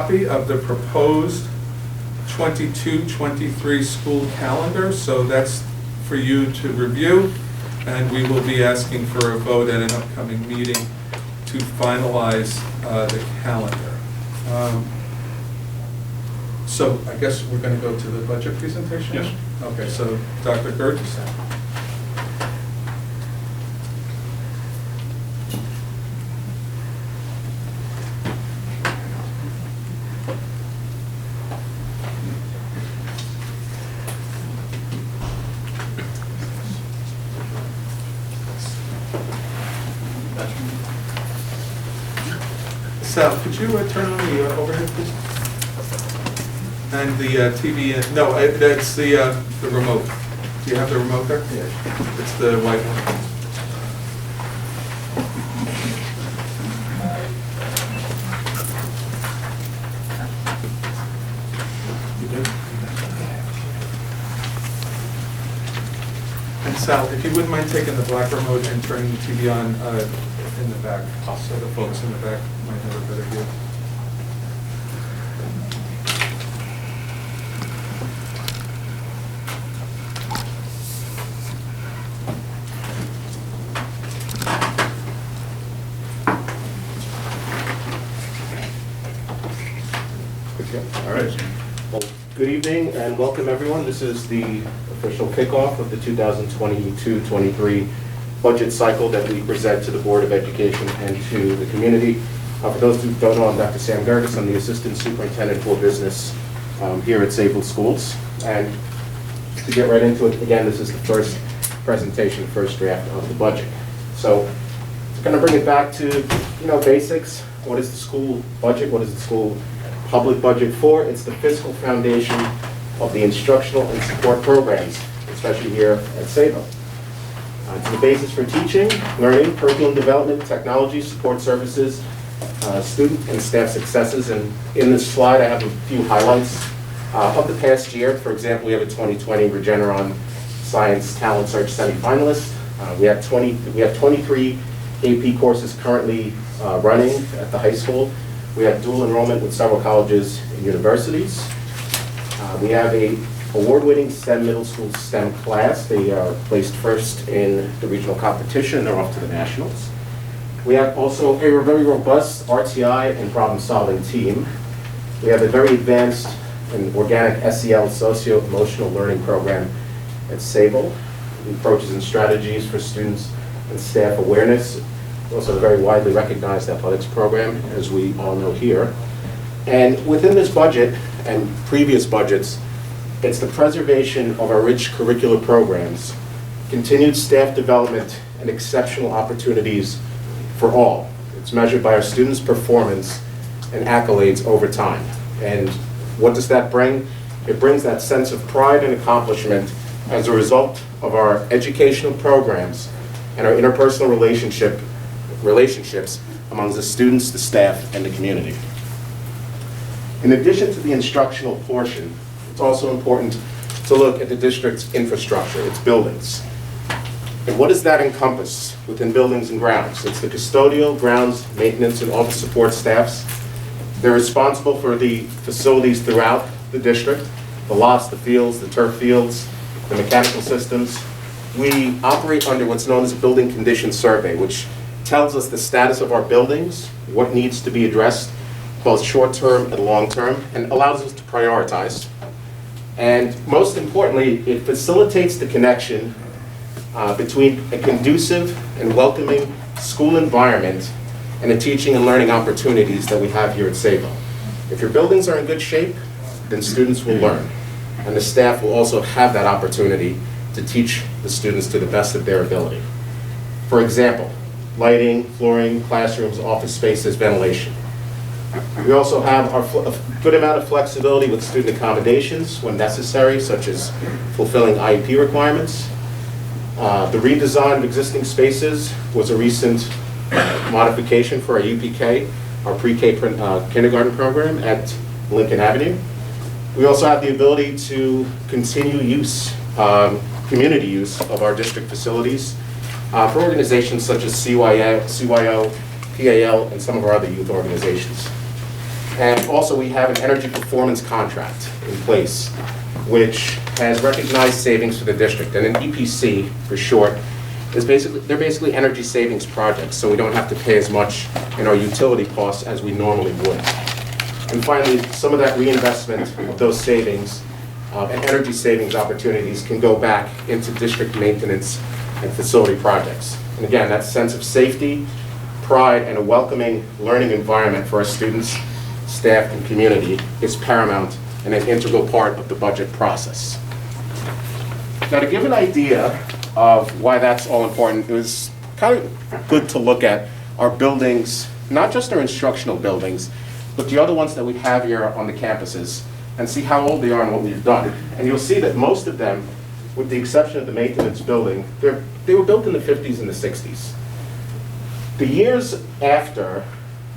copy of the proposed 22-23 school calendar, so that's for you to review, and we will be asking for a vote at an upcoming meeting to finalize the calendar. So I guess we're going to go to the budget presentation? Yes. Okay, so Dr. Gertz. Sal, could you turn on the overhead, please? And the TV, no, that's the remote. Do you have the remote there? Yeah. It's the white one. You good? And Sal, if you wouldn't mind taking the black remote and turning the TV on in the back, so the folks in the back might have a better view. All right. Well, good evening and welcome everyone. This is the official kickoff of the 2022-23 budget cycle that we present to the Board of Education and to the community. For those who don't know, I'm Dr. Sam Gerges. I'm the Assistant Superintendent for Business here at Sayville Schools. And to get right into it, again, this is the first presentation, first draft of the budget. So it's going to bring it back to, basics. What is the school budget? What is the school public budget for? It's the fiscal foundation of the instructional and support programs, especially here at Sayville. It's the basis for teaching, learning, curriculum development, technology, support services, student and staff successes. And in this slide, I have a few highlights of the past year. For example, we have a 2020 Regeneron Science Talent Search semifinalist. We have 23 AP courses currently running at the high school. We have dual enrollment with several colleges and universities. We have a award-winning STEM middle school STEM class. They are placed first in the regional competition. They're off to the nationals. We have also a very robust RTI and problem-solving team. We have a very advanced and organic SEL, socio-emotional learning program at Sayville. Approaches and strategies for students and staff awareness. Also a very widely recognized athletics program, as we all know here. And within this budget and previous budgets, it's the preservation of our rich curricular programs, continued staff development, and exceptional opportunities for all. It's measured by our students' performance and accolades over time. And what does that bring? It brings that sense of pride and accomplishment as a result of our educational programs and our interpersonal relationships among the students, the staff, and the community. In addition to the instructional portion, it's also important to look at the district's infrastructure, its buildings. And what does that encompass within buildings and grounds? It's the custodial, grounds, maintenance, and office support staffs. They're responsible for the facilities throughout the district, the lots, the fields, the turf fields, the mechanical systems. We operate under what's known as a building condition survey, which tells us the status of our buildings, what needs to be addressed, both short-term and long-term, and allows us to prioritize. And most importantly, it facilitates the connection between a conducive and welcoming school environment and the teaching and learning opportunities that we have here at Sayville. If your buildings are in good shape, then students will learn. And the staff will also have that opportunity to teach the students to the best of their ability. For example, lighting, flooring, classrooms, office spaces, ventilation. We also have a good amount of flexibility with student accommodations when necessary, such as fulfilling IEP requirements. The redesign of existing spaces was a recent modification for our UPK, our pre-K kindergarten program at Lincoln Avenue. We also have the ability to continue use, community use of our district facilities for organizations such as CYO, PAL, and some of our other youth organizations. And also, we have an energy performance contract in place, which has recognized savings for the district. And an EPC, for short, they're basically energy savings projects, so we don't have to pay as much in our utility costs as we normally would. And finally, some of that reinvestment of those savings and energy savings opportunities can go back into district maintenance and facility projects. And again, that sense of safety, pride, and a welcoming learning environment for our students, staff, and community is paramount and an integral part of the budget process. Now, to give an idea of why that's all important, it was kind of good to look at our buildings, not just our instructional buildings, but the other ones that we have here on the campuses, and see how old they are and what we've done. And you'll see that most of them, with the exception of the maintenance building, they were built in the 50s and the 60s. The years after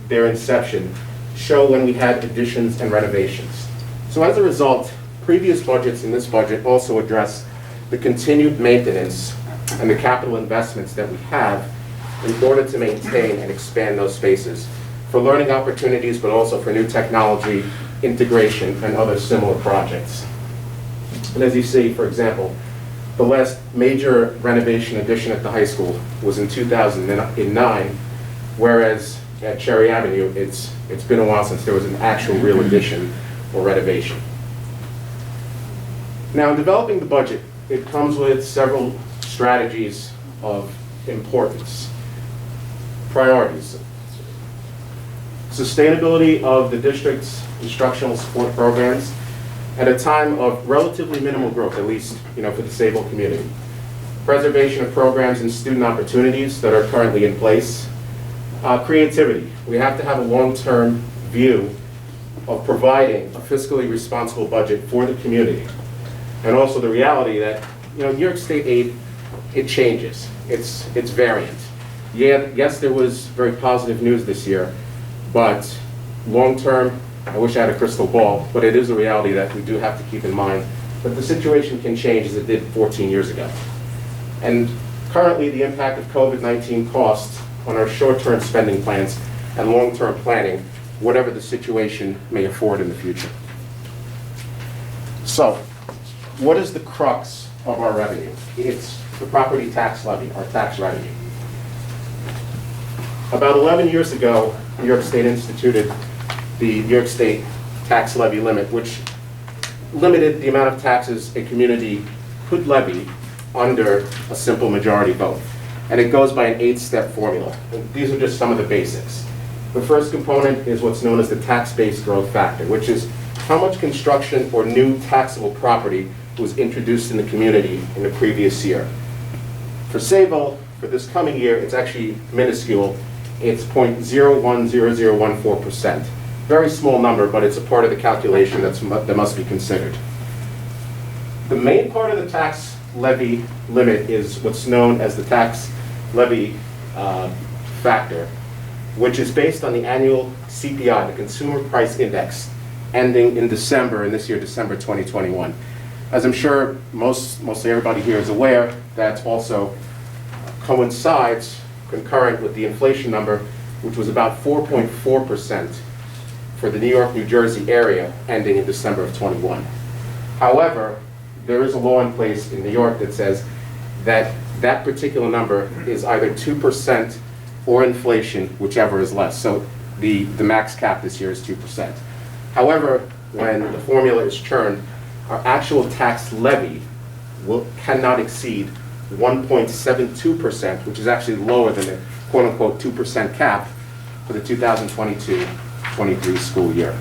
their inception show when we had additions and renovations. So as a result, previous budgets and this budget also address the continued maintenance and the capital investments that we have in order to maintain and expand those spaces for learning opportunities, but also for new technology, integration, and other similar projects. And as you see, for example, the last major renovation addition at the high school was in 2009, whereas at Cherry Avenue, it's been a while since there was an actual real addition or renovation. Now, in developing the budget, it comes with several strategies of importance. Priorities. Sustainability of the district's instructional support programs at a time of relatively minimal growth, at least for the Sayville community. Preservation of programs and student opportunities that are currently in place. Creativity. We have to have a long-term view of providing a fiscally responsible budget for the community. And also the reality that New York State aid, it changes. It's variant. Yes, there was very positive news this year, but long-term, I wish I had a crystal ball, but it is a reality that we do have to keep in mind that the situation can change as it did 14 years ago. And currently, the impact of COVID-19 costs on our short-term spending plans and long-term planning, whatever the situation may afford in the future. So, what is the crux of our revenue? It's the property tax levy, our tax revenue. About 11 years ago, New York State instituted the New York State tax levy limit, which limited the amount of taxes a community could levy under a simple majority vote. And it goes by an 8-step formula. And these are just some of the basics. The first component is what's known as the tax-based growth factor, which is how much construction or new taxable property was introduced in the community in the previous year. For Sayville, for this coming year, it's actually minuscule. It's 0.010014%. Very small number, but it's a part of the calculation that must be considered. The main part of the tax levy limit is what's known as the tax levy factor, which is based on the annual CPI, the Consumer Price Index, ending in December, and this year, December 2021. As I'm sure mostly everybody here is aware, that also coincides concurrent with the inflation number, which was about 4.4% for the New York, New Jersey area, ending in December of 21. However, there is a law in place in New York that says that that particular number is either 2% or inflation, whichever is less. So the max cap this year is 2%. However, when the formula is churned, our actual tax levy cannot exceed 1.72%, which is actually lower than the quote-unquote 2% cap for the 2022-23 school year.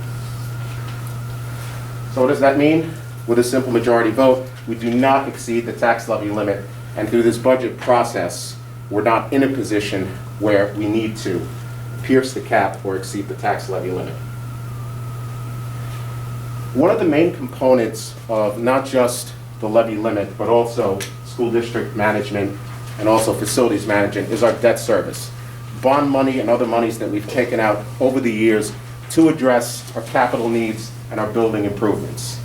So what does that mean? With a simple majority vote, we do not exceed the tax levy limit, and through this budget process, we're not in a position where we need to pierce the cap or exceed the tax levy limit. One of the main components of not just the levy limit, but also school district management and also facilities management is our debt service. Bond money and other monies that we've taken out over the years to address our capital needs and our building improvements.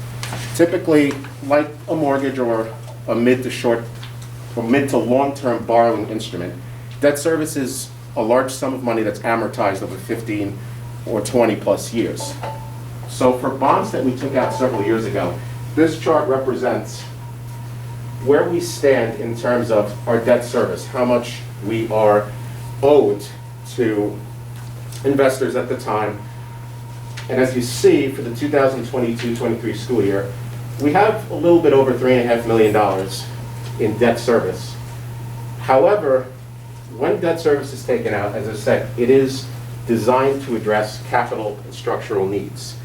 Typically, like a mortgage or a mid to long-term borrowing instrument, debt service is a large sum of money that's amortized over 15 or 20+ years. So for bonds that we took out several years ago, this chart represents where we stand in terms of our debt service, how much we are owed to investors at the time. And as you see, for the 2022-23 school year, we have a little bit over $3.5 million in debt service. However, when debt service is taken out, as I said, it is designed to address capital and structural needs.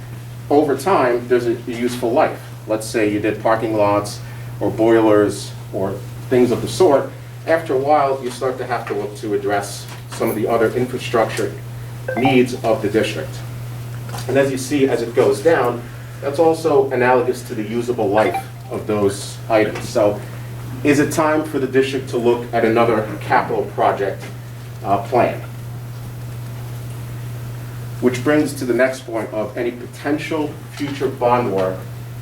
Over time, there's a useful life. Let's say you did parking lots or boilers or things of the sort. After a while, you start to have to look to address some of the other infrastructure needs of the district. And as you see, as it goes down, that's also analogous to the usable life of those items. So is it time for the district to look at another capital project plan? Which brings to the next point of any potential future bond work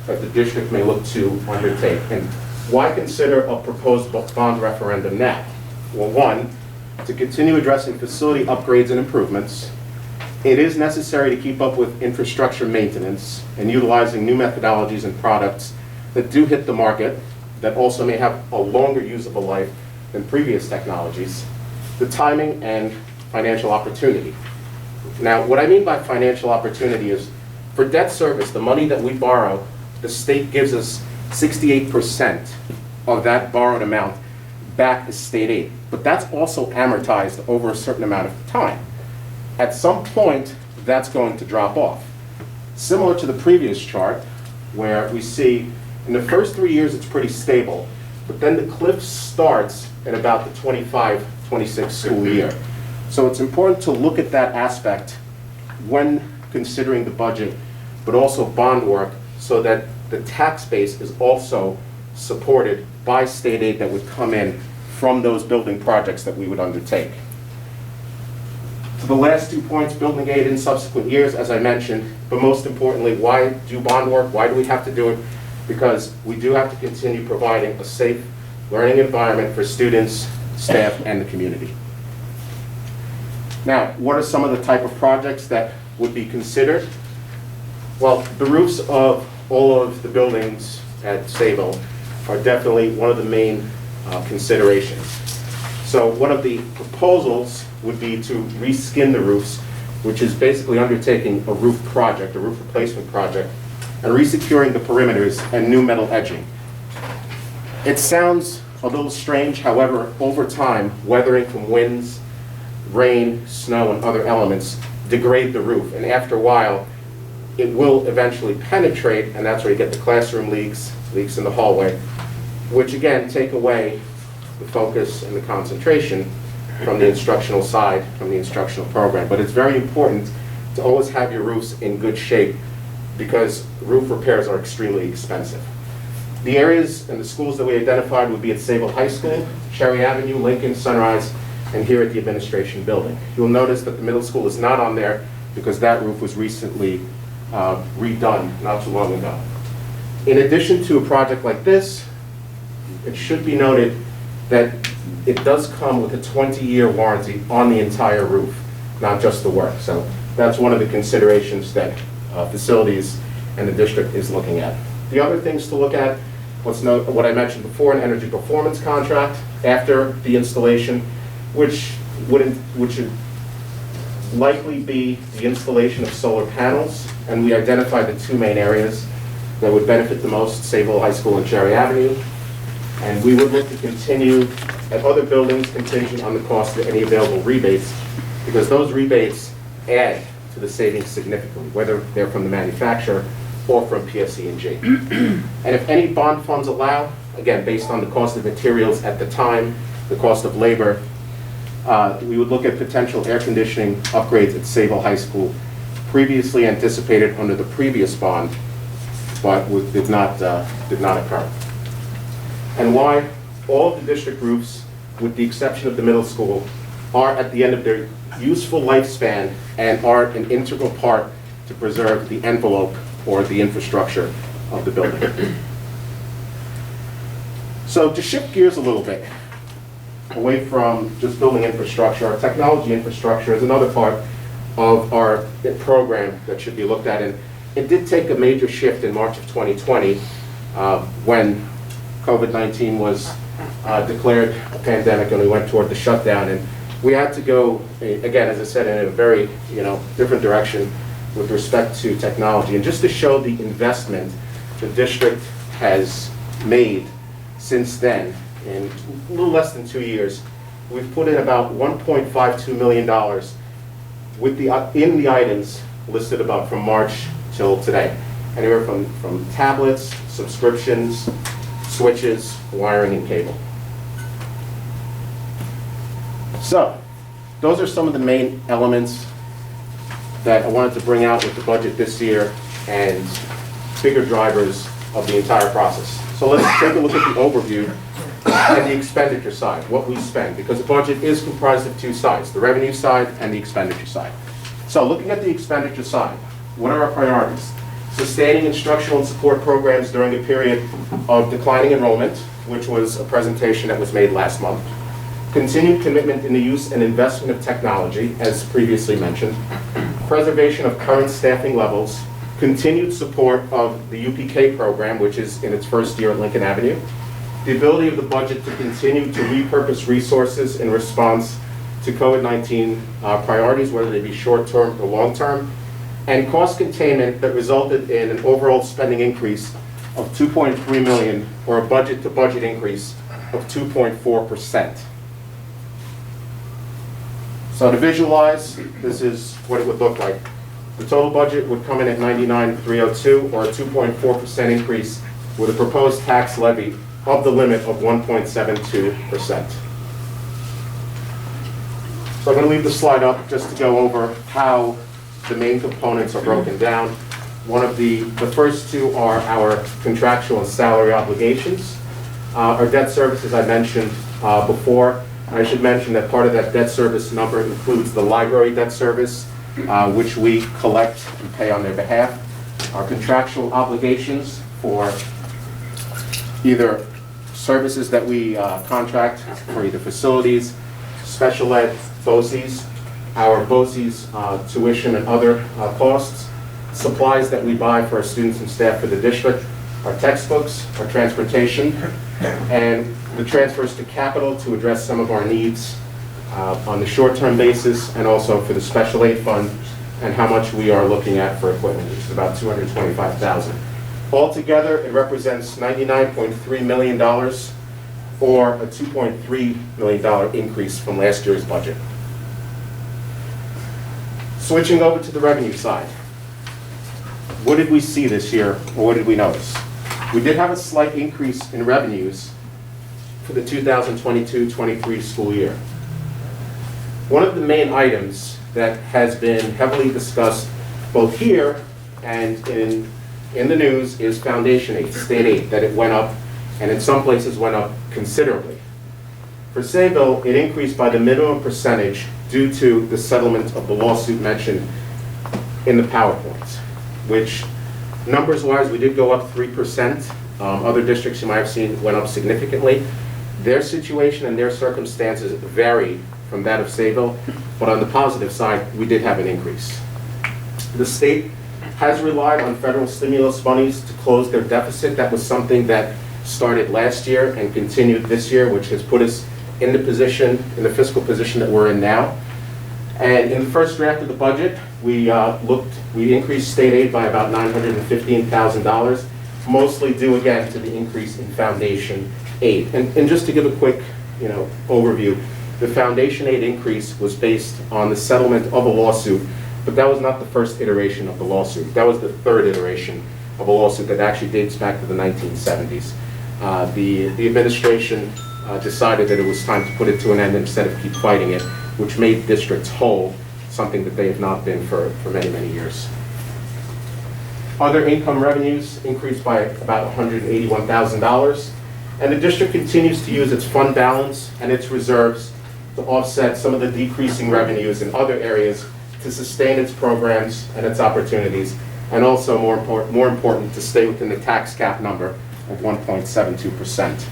that the district may look to undertake. And why consider a proposed bond referendum now? Well, one, to continue addressing facility upgrades and improvements. It is necessary to keep up with infrastructure maintenance and utilizing new methodologies and products that do hit the market, that also may have a longer usable life than previous technologies. The timing and financial opportunity. Now, what I mean by financial opportunity is, for debt service, the money that we borrow, the state gives us 68% of that borrowed amount back as state aid. But that's also amortized over a certain amount of time. At some point, that's going to drop off. Similar to the previous chart, where we see in the first 3 years it's pretty stable, but then the cliff starts at about the 25-26 school year. So it's important to look at that aspect when considering the budget, but also bond work, so that the tax base is also supported by state aid that would come in from those building projects that we would undertake. For the last 2 points, building aid in subsequent years, as I mentioned, but most importantly, why do bond work? Why do we have to do it? Because we do have to continue providing a safe learning environment for students, staff, and the community. Now, what are some of the type of projects that would be considered? Well, the roofs of all of the buildings at Sayville are definitely one of the main considerations. So one of the proposals would be to reskin the roofs, which is basically undertaking a roof project, a roof replacement project, and resecuring the perimeters and new metal edging. It sounds a little strange, however, over time, weathering from winds, rain, snow, and other elements degrade the roof, and after a while, it will eventually penetrate, and that's where you get the classroom leaks in the hallway, which again take away the focus and the concentration from the instructional side, from the instructional program. But it's very important to always have your roofs in good shape, because roof repairs are extremely expensive. The areas and the schools that we identified would be at Sayville High School, Cherry Avenue, Lincoln, Sunrise, and here at the administration building. You'll notice that the middle school is not on there because that roof was recently redone not too long ago. In addition to a project like this, it should be noted that it does come with a 20-year warranty on the entire roof, not just the work. So that's one of the considerations that facilities and the district is looking at. The other things to look at, let's note what I mentioned before, an energy performance contract after the installation, which would likely be the installation of solar panels, and we identified the two main areas that would benefit the most, Sayville High School and Cherry Avenue. And we would look to continue at other buildings contingent on the cost of any available rebates, because those rebates add to the savings significantly, whether they're from the manufacturer or from PSE&G. And if any bond funds allow, again, based on the cost of materials at the time, the cost of labor, we would look at potential air conditioning upgrades at Sayville High School, previously anticipated under the previous bond, but did not occur. And why all of the district roofs, with the exception of the middle school, are at the end of their useful lifespan and are an integral part to preserve the envelope or the infrastructure of the building. So to shift gears a little bit, away from just building infrastructure, our technology infrastructure is another part of our program that should be looked at. And it did take a major shift in March of 2020 when COVID-19 was declared a pandemic and we went toward the shutdown. And we had to go, again, as I said, in a very different direction with respect to technology. And just to show the investment the district has made since then, in a little less than 2 years, we've put in about $1.52 million in the items listed above from March till today. Anywhere from tablets, subscriptions, switches, wiring, and cable. So, those are some of the main elements that I wanted to bring out with the budget this year and bigger drivers of the entire process. So let's take a look at the overview and the expenditure side, what we spend, because the budget is comprised of two sides, the revenue side and the expenditure side. So looking at the expenditure side, what are our priorities? Sustaining instructional and support programs during a period of declining enrollment, which was a presentation that was made last month. Continued commitment in the use and investment of technology, as previously mentioned. Preservation of current staffing levels. Continued support of the UPK program, which is in its first year at Lincoln Avenue. The ability of the budget to continue to repurpose resources in response to COVID-19 priorities, whether they be short-term or long-term. And cost containment that resulted in an overall spending increase of $2.3 million, or a budget-to-budget increase of 2.4%. So to visualize, this is what it would look like. The total budget would come in at $99,302, or a 2.4% increase with a proposed tax levy of the limit of 1.72%. So I'm going to leave the slide up just to go over how the main components are broken down. One of the first two are our contractual and salary obligations. Our debt service, as I mentioned before, I should mention that part of that debt service number includes the library debt service, which we collect and pay on their behalf. Our contractual obligations for either services that we contract for either facilities, special ed, BOCES, our BOCES tuition and other costs, supplies that we buy for our students and staff for the district, our textbooks, our transportation, and the transfers to capital to address some of our needs on the short-term basis, and also for the special aid fund and how much we are looking at for equipment, which is about $225,000. Altogether, it represents $99.3 million, or a $2.3 million increase from last year's budget. Switching over to the revenue side, what did we see this year, or what did we notice? We did have a slight increase in revenues for the 2022-23 school year. One of the main items that has been heavily discussed both here and in the news is foundation aid, state aid, that it went up, and in some places went up considerably. For Sayville, it increased by the minimum percentage due to the settlement of the lawsuit mentioned in the PowerPoint, which numbers-wise, we did go up 3%. Other districts you might have seen went up significantly. Their situation and their circumstances vary from that of Sayville, but on the positive side, we did have an increase. The state has relied on federal stimulus monies to close their deficit. That was something that started last year and continued this year, which has put us in the fiscal position that we're in now. And in the first draft of the budget, we increased state aid by about $915,000, mostly due again to the increase in foundation aid. And just to give a quick overview, the foundation aid increase was based on the settlement of a lawsuit, but that was not the first iteration of the lawsuit. That was the third iteration of a lawsuit that actually dates back to the 1970s. The administration decided that it was time to put it to an end instead of keep fighting it, which made districts whole, something that they have not been for many, many years. Other income revenues increased by about $181,000, and the district continues to use its fund balance and its reserves to offset some of the decreasing revenues in other areas to sustain its programs and its opportunities, and also more important, to stay within the tax cap number of 1.72%.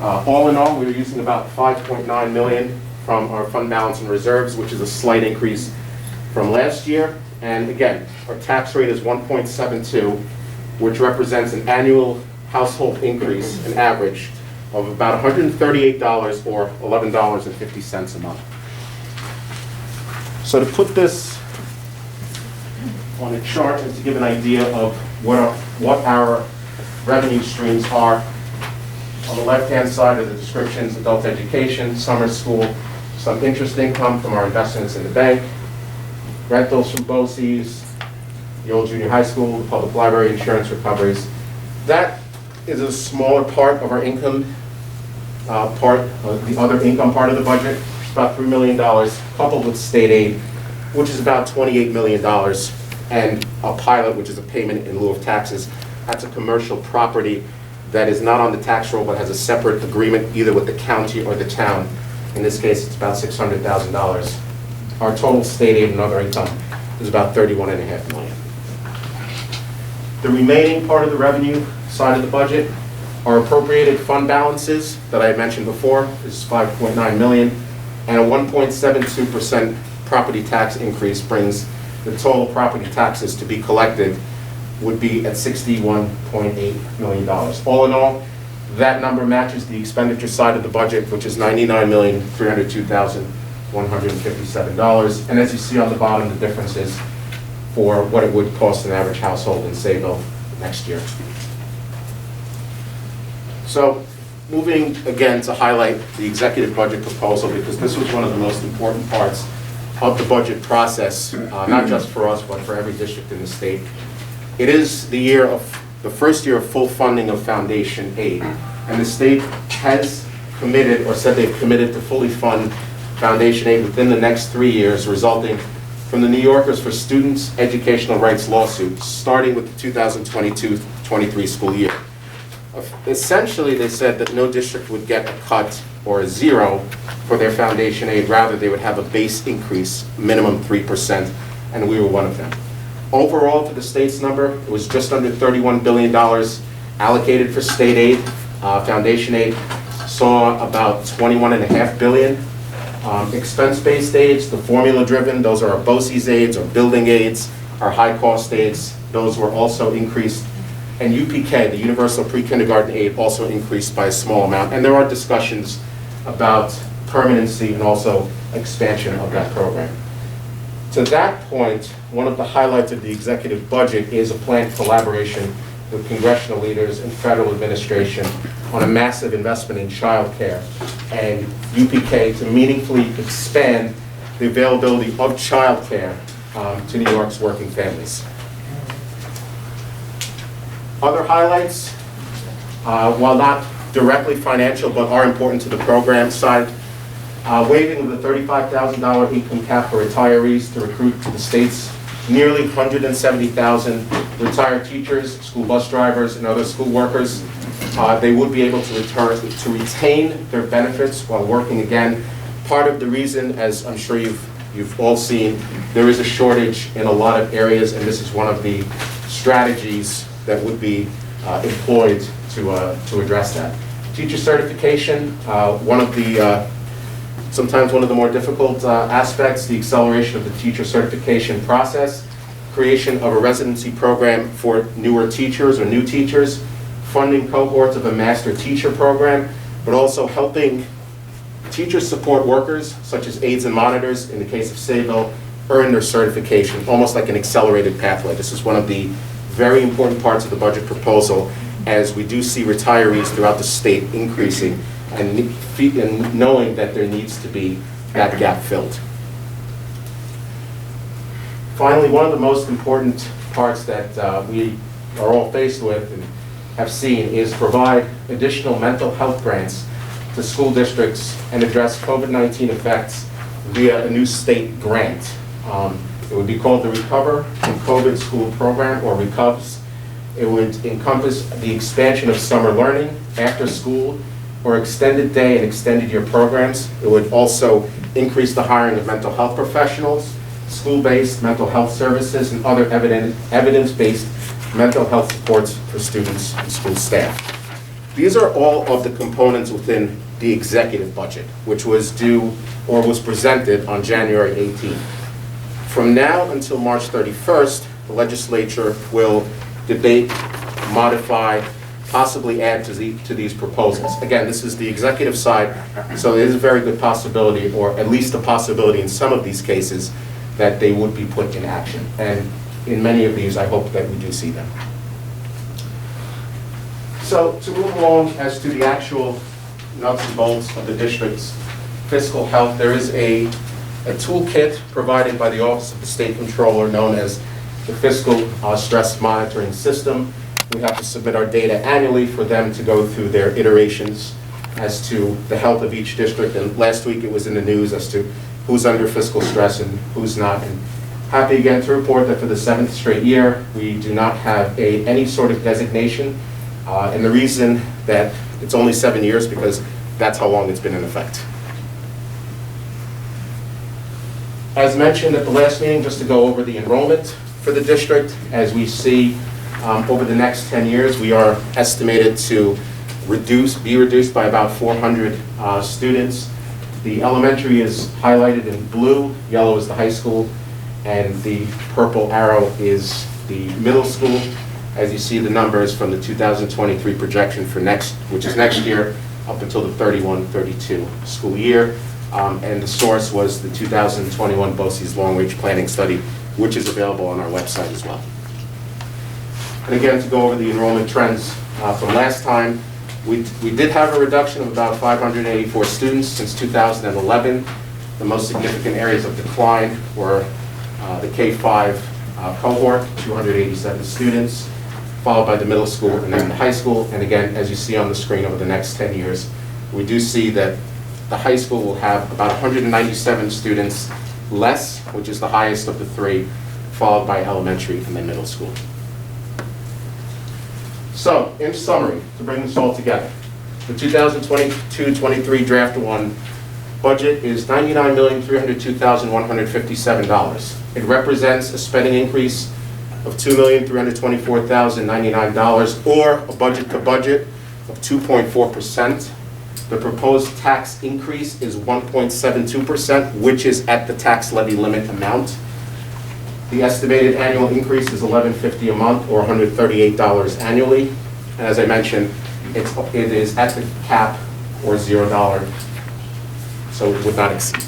All in all, we were using about $5.9 million from our fund balance and reserves, which is a slight increase from last year. And again, our tax rate is 1.72, which represents an annual household increase, an average, of about $138 or $11.50 a month. So to put this on a chart and to give an idea of what our revenue streams are, on the left-hand side are the descriptions: adult education, summer school, some interest income from our investments in the bank, rentals from BOCES, the old junior high school, the public library, insurance recoveries. That is a smaller part of our income, the other income part of the budget. It's about $3 million, coupled with state aid, which is about $28 million, and a pilot, which is a payment in lieu of taxes. That's a commercial property that is not on the tax roll but has a separate agreement either with the county or the town. In this case, it's about $600,000. Our total state aid and other income is about $31.5 million. The remaining part of the revenue side of the budget are appropriated fund balances that I mentioned before. This is $5.9 million, and a 1.72% property tax increase brings the total property taxes to be collected would be at $61.8 million. All in all, that number matches the expenditure side of the budget, which is $99,302,157. And as you see on the bottom, the differences for what it would cost an average household in Sayville next year. So moving again to highlight the executive budget proposal, because this was one of the most important parts of the budget process, not just for us, but for every district in the state. It is the first year of full funding of foundation aid, and the state has committed, or said they've committed to fully fund foundation aid within the next 3 years, resulting from the New Yorkers for Students' Educational Rights lawsuit, starting with the 2022-23 school year. Essentially, they said that no district would get a cut or a zero for their foundation aid. Rather, they would have a base increase, minimum 3%, and we were one of them. Overall, for the state's number, it was just under $31 billion allocated for state aid. Foundation aid saw about $21.5 billion. Expense-based aids, the formula-driven, those are our BOCES aids, our building aids, our high-cost aids. Those were also increased. And UPK, the Universal Pre-Kindergarten Aid, also increased by a small amount. And there are discussions about permanency and also expansion of that program. To that point, one of the highlights of the executive budget is a planned collaboration with congressional leaders and federal administration on a massive investment in child care and UPK to meaningfully expand the availability of child care to New York's working families. Other highlights, while not directly financial but are important to the program side, waiving the $35,000 income cap for retirees to recruit to the state's nearly 170,000 retired teachers, school bus drivers, and other school workers. They would be able to retain their benefits while working again. Part of the reason, as I'm sure you've all seen, there is a shortage in a lot of areas, and this is one of the strategies that would be employed to address that. Teacher certification, sometimes one of the more difficult aspects, the acceleration of the teacher certification process, creation of a residency program for newer teachers or new teachers, funding cohorts of a master teacher program, but also helping teacher support workers, such as aides and monitors, in the case of Sayville, earn their certification, almost like an accelerated pathway. This is one of the very important parts of the budget proposal, as we do see retirees throughout the state increasing, and knowing that there needs to be that gap filled. Finally, one of the most important parts that we are all faced with and have seen is provide additional mental health grants to school districts and address COVID-19 effects via a new state grant. It would be called the Recover from COVID School Program, or RECOVS. It would encompass the expansion of summer learning, after school, or extended day and extended year programs. It would also increase the hiring of mental health professionals, school-based mental health services, and other evidence-based mental health supports for students and school staff. These are all of the components within the executive budget, which was due or was presented on January 18th. From now until March 31st, the legislature will debate, modify, possibly add to these proposals. Again, this is the executive side, so it is a very good possibility, or at least a possibility in some of these cases, that they would be put in action. And in many of these, I hope that we do see them. So to move along as to the actual nuts and bolts of the district's fiscal health, there is a toolkit provided by the Office of the State Controller known as the Fiscal Stress Monitoring System. We have to submit our data annually for them to go through their iterations as to the health of each district. And last week it was in the news as to who's under fiscal stress and who's not. And happy again to report that for the 7th straight year, we do not have any sort of designation. And the reason that it's only 7 years because that's how long it's been in effect. As mentioned at the last meeting, just to go over the enrollment for the district, as we see over the next 10 years, we are estimated to be reduced by about 400 students. The elementary is highlighted in blue, yellow is the high school, and the purple arrow is the middle school. As you see the numbers from the 2023 projection for which is next year, up until the 31-32 school year. And the source was the 2021 BOCES long-range planning study, which is available on our website as well. And again, to go over the enrollment trends from last time, we did have a reduction of about 584 students since 2011. The most significant areas of decline were the K-5 cohort, 287 students, followed by the middle school and then the high school. And again, as you see on the screen over the next 10 years, we do see that the high school will have about 197 students less, which is the highest of the three, followed by elementary and then middle school. So, in summary, to bring this all together, the 2022-23 Draft 1 budget is $99,302,157. It represents a spending increase of $2,324,099, or a budget to budget of 2.4%. The proposed tax increase is 1.72%, which is at the tax levy limit amount. The estimated annual increase is $11.50 a month, or $138 annually. And as I mentioned, it is at the cap, or $0, so it would not exceed.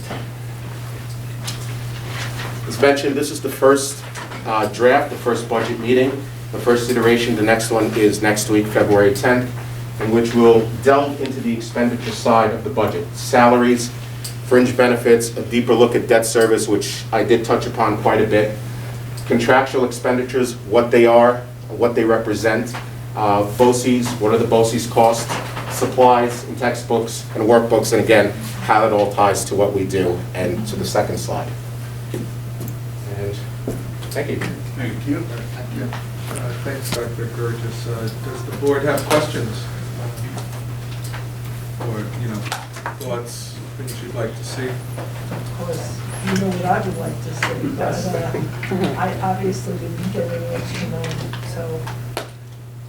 As mentioned, this is the first draft, the first budget meeting, the first iteration. The next one is next week, February 10th, in which we'll delve into the expenditure side of the budget. Salaries, fringe benefits, a deeper look at debt service, which I did touch upon quite a bit. Contractual expenditures, what they are, what they represent. BOCES, what are the BOCES costs, supplies and textbooks and workbooks, and again, how it all ties to what we do. And to the second slide. And thank you. Thank you. Thanks, Dr. Burgess. Does the board have questions? Or, thoughts, things you'd like to see? Of course, you know what I would like to see, but I obviously didn't get any extra money, so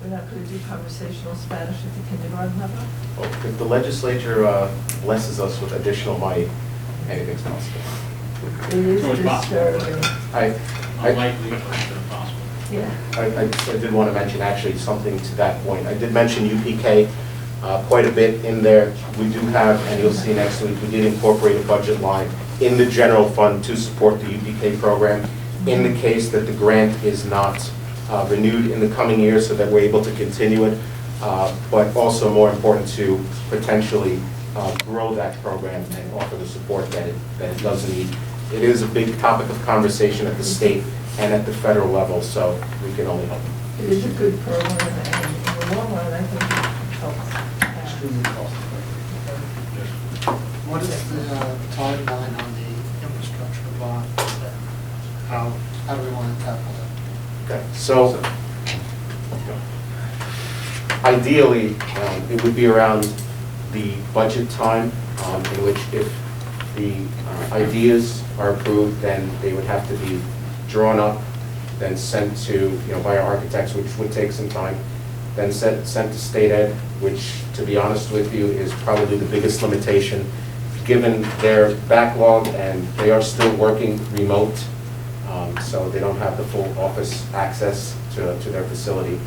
we're not going to do conversational Spanish at the kindergarten level? Well, if the legislature blesses us with additional money, anything's possible. It is So it's possible. disturbing. Unlikely, but possible. Yeah. I did want to mention actually something to that point. I did mention UPK quite a bit in there. We do have, and you'll see next week, we did incorporate a budget line in the general fund to support the UPK program in the case that the grant is not renewed in the coming years, so that we're able to continue it, but also more important to potentially grow that program and offer the support that it does need. It is a big topic of conversation at the state and at the federal level, so we can only help. It is a good program, and in the long run, I think it helps. Extremely cost effective. What is the timeline on the infrastructure bond? How do we want to tackle that? Okay, so ideally, it would be around the budget time, in which if the ideas are approved, then they would have to be drawn up, then sent to, by our architects, which would take some time, then sent to state ed, which, to be honest with you, is probably the biggest limitation, given their backlog, and they are still working remote. so they don't have the full office access to their facility.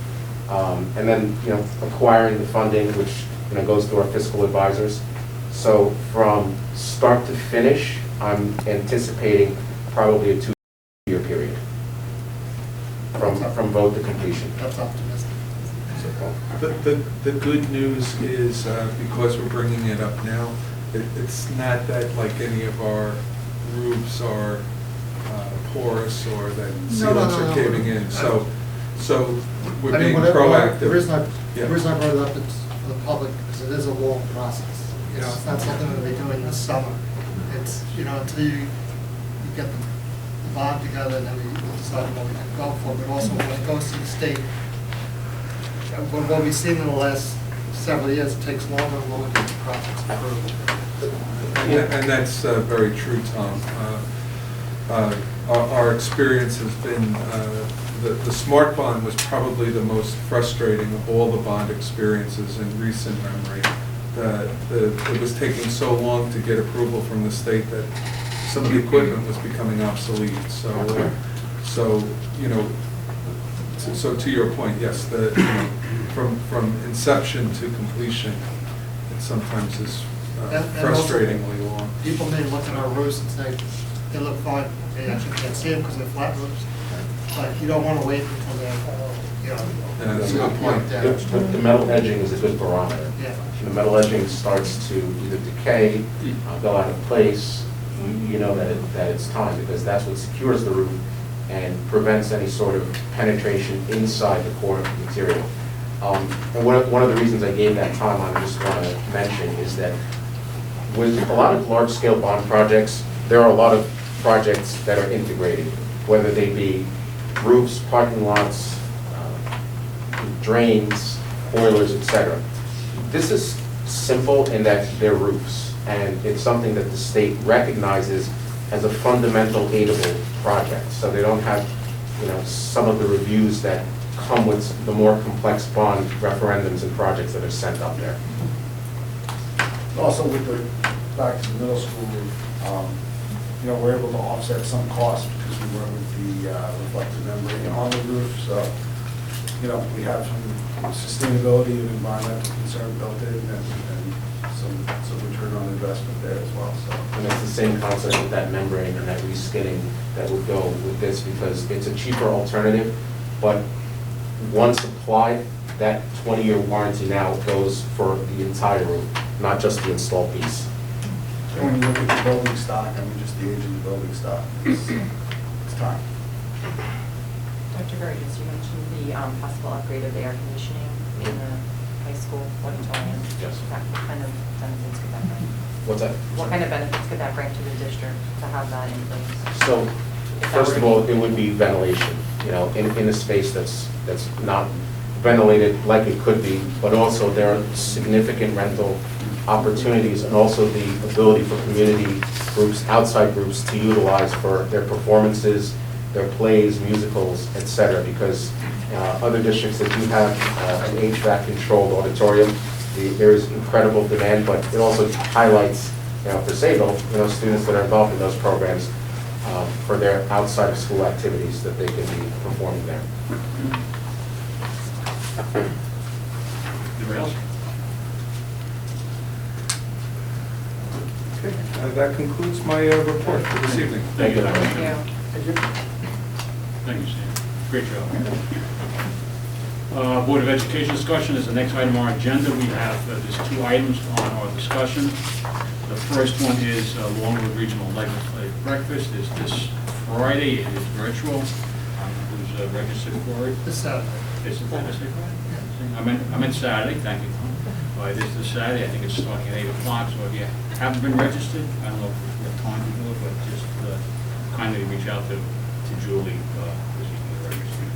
And then, acquiring the funding, which, goes through our fiscal advisors. So from start to finish, I'm anticipating probably a 2-year period from vote to completion. That's optimistic. The good news is, because we're bringing it up now, it's not that like any of our roofs are porous or that sealants are caving in. So we're being proactive. The reason Yeah. I brought it up for the public is it is a long process. It's not something that we're doing this summer. It's, until you get the bond together, and then we decide what we can go for, but also when it goes to the state, what we've seen in the last several years, it takes longer and longer to get the projects approved. And that's very true, Tom. Our experience has been, the smart bond was probably the most frustrating of all the bond experiences in recent memory. It was taking so long to get approval from the state that some of the equipment was becoming obsolete. So to your point, yes, from inception to completion, it sometimes is And also, frustratingly long. People may look at our roofs and say, they look fine, they actually can't see them because they're flat roofs. But you don't want to wait until they're, Yeah, that's a good point. The metal edging is a good barometer. Yeah. The metal edging starts to either decay, go out of place, you know that it's time, because that's what secures the roof and prevents any sort of penetration inside the core material. And one of the reasons I gave that time, I just want to mention, is that with a lot of large-scale bond projects, there are a lot of projects that are integrated, whether they be roofs, parking lots, drains, boilers, etc. This is simple in that they're roofs, and it's something that the state recognizes as a fundamental aidable project. So they don't have, some of the reviews that come with the more complex bond referendums and projects that are sent up there. Also with the, back to the middle school roof, we're able to offset some costs because we went with the reflective membrane on the roof. So, we have some sustainability and environmental concern built in and some return on investment there as well. So. And it's the same concept with that membrane and that reskinning that would go with this, because it's a cheaper alternative, but once applied, that 20-year warranty now goes for the entire roof, not just the installed piece. And when you look at the building stock, just the age of the building stock, it's time. Dr. Burgess, you mentioned the possible upgrade of the air conditioning in the high school auditorium. Yes. What kind of benefits could that bring? What's that? What kind of benefits could that bring to the district to have that in place? So, first of all, it would be ventilation, in a space that's not ventilated like it could be, but also there are significant rental opportunities and also the ability for community groups, outside groups, to utilize for their performances, their plays, musicals, etc. Because other districts that do have an HVAC-controlled auditorium, there is incredible demand, but it also highlights, for Sayville, students that are involved in those programs for their outside of school activities that they can be performing there. Anybody else? Okay, that concludes my report for this evening. Thank you. Thank you. Thank you, Sam. Great job. Board of Education discussion is the next item on our agenda. We have, there's 2 items on our discussion. The first one is Longwood Regional Legislative Breakfast. Is this Friday. It is virtual. Who's registered for it? This Saturday. Is it Thursday, Friday? I meant Saturday, thank you. It is this Saturday, I think it's starting at 8 o'clock, so if you haven't been registered, I don't know if you have time to do it, but just kindly reach out to Julie, because you can register.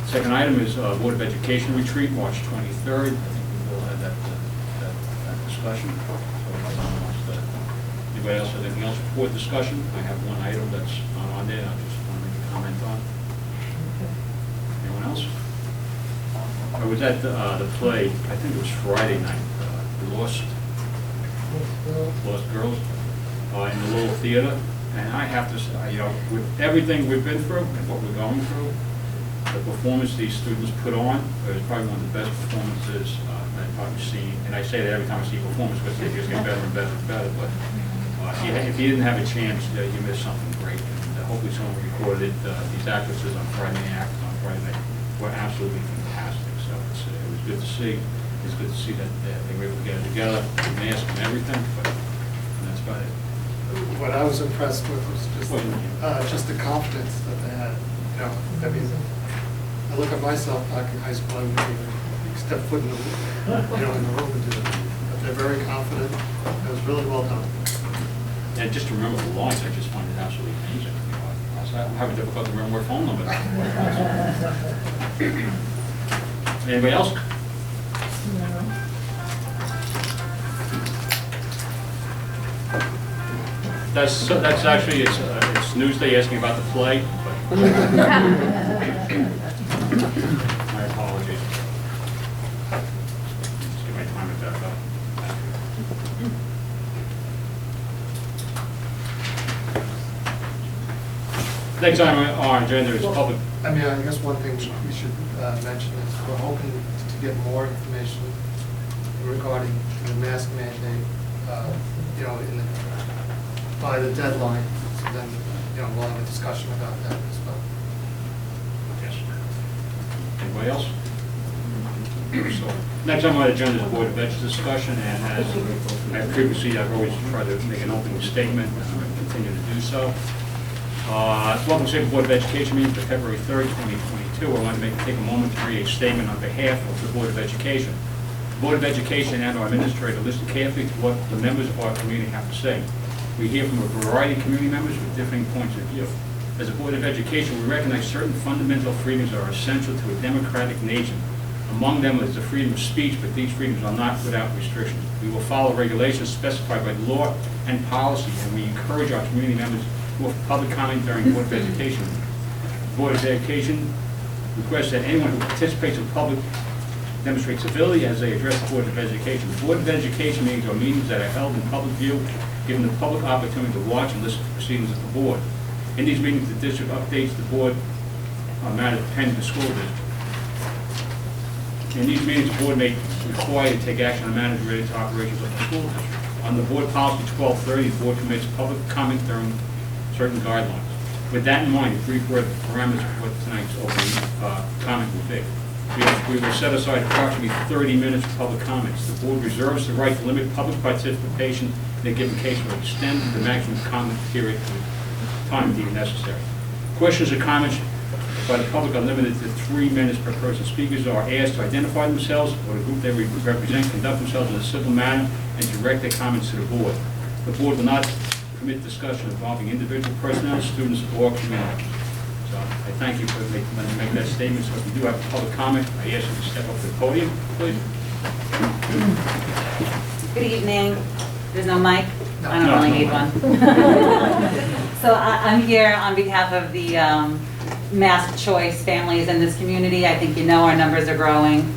Second item is Board of Education retreat, March 23rd. I think we will have that discussion. So, anybody else have anything else for discussion? I have one item that's not on there, I just want to make a comment on. Anyone else? I was at the play, I think it was Friday night, The Lost Girls, in the little theater. And I have to say, with everything we've been through and what we're going through, the performance these students put on is probably one of the best performances I've probably seen. And I say that every time I see performance, because they just get better and better and better. But if you didn't have a chance, you missed something great. And hopefully someone recorded these actresses on Friday night, were absolutely fantastic. So it was good to see. It's good to see that they were able to get it together, the mask and everything. But that's about it. What I was impressed with was just the confidence that they had. I mean, I look at myself back in high school, I wouldn't even step foot in the room and do that. But they're very confident. It was really well done. And just to remember the lines, I just find it absolutely amazing. I'm having difficulty remembering phone numbers. Anybody else? That's actually, it's Newsday asking about the play. But my apologies. Just get my timer back up. Next item on our agenda is public. I mean, I guess one thing we should mention is we're hoping to get more information regarding the mask mandate, by the deadline. So then, we'll have a discussion about that as well. Yes. Anybody else? So, next item on the agenda is Board of Ed's discussion, and as I previously, I've always tried to make an opening statement, and I'm going to continue to do so. Welcome to the Board of Education meeting for February 3rd, 2022. I want to take a moment to read a statement on behalf of the Board of Education. The Board of Education and our administrator listen carefully to what the members of our community have to say. We hear from a variety of community members with differing points of view. As a Board of Education, we recognize certain fundamental freedoms are essential to a democratic nation. Among them is the freedom of speech, but these freedoms are not without restrictions. We will follow regulations specified by law and policy, and we encourage our community members to offer public comment during Board of Education. The Board of Education requests that anyone who participates in public demonstrate civility as they address the Board of Education. The Board of Education meetings are meetings that are held in public view, giving the public opportunity to watch and listen to proceedings of the board. In these meetings, the district updates the board on matters pending the school district. In these meetings, the board may require to take action on matters related to operations of the school district. On the board policy 1230, the board commits public comment during certain guidelines. With that in mind, a brief word of parameters of what tonight's opening comment will be. We will set aside approximately 30 minutes for public comments. The board reserves the right to limit public participation in a given case or extend the maximum comment period to time deemed necessary. Questions or comments by the public are limited to 3 minutes per person. Speakers are asked to identify themselves or the group they represent, conduct themselves in a civil manner, and direct their comments to the board. The board will not permit discussion involving individual personnel, students, or community. So I thank you for letting me make that statement. So if you do have a public comment, I ask you to step up to the podium, please. Good evening. There's no mic? No. I don't No, really no need mic. one. So I'm here on behalf of the mask choice families in this community. I think you know our numbers are growing.